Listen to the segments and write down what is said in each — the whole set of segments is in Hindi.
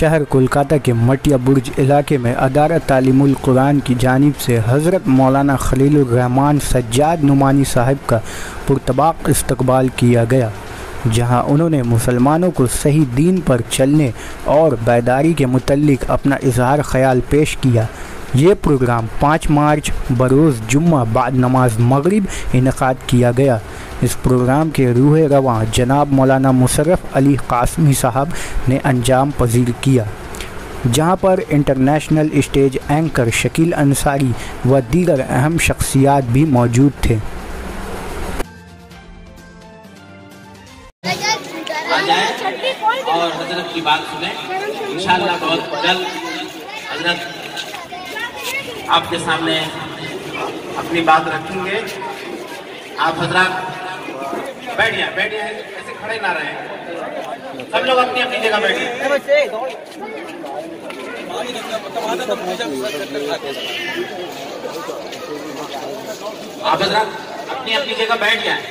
शहर कोलकाता के मटिया बुर्ज इलाके में अदारत तालीमुल कुरान की जानिब से हज़रत मौलाना खलीलुर रहमान सज्जाद नुमानी साहब का पुरतबाक इस्तकबाल किया गया, जहां उन्होंने मुसलमानों को सही दीन पर चलने और बेदारी के मुतल्लिक अपना इजहार ख्याल पेश किया। ये प्रोग्राम 5 मार्च बरोज़ जुम्मा बाद नमाज मगरिब इनेकाद किया गया। इस प्रोग्राम के रूह रवां जनाब मौलाना मुशर्रफ अली कासमी साहब ने अंजाम पजीर किया, जहां पर international stage anchor Shakeel Ansari व दीगर अहम शख्सियात भी मौजूद थे। और हजरत की बात सुने, इंशाअल्लाह बहुत जल्द हजरत आपके सामने अपनी बात रखेंगे। आप हजरत बैठिए, ऐसे खड़े ना रहे, सब लोग अपनी अपनी जगह बैठिए। आप हजरत अपनी अपनी जगह बैठ जाए।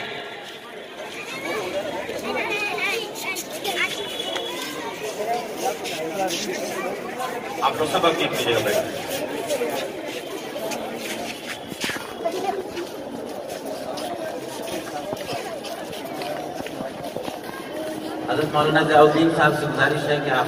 आप लोग सब अपनी अपनी जगह बैठे। हज़रत मौलाना ज़ियाउद्दीन साहब से गुजारिश है कि आप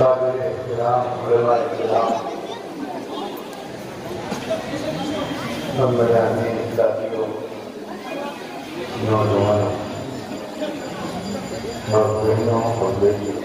काबिल इख्तिराम उलमा इख्तिराम सम्मानित साथियों, नौजवानों और बहनों और बेटियों,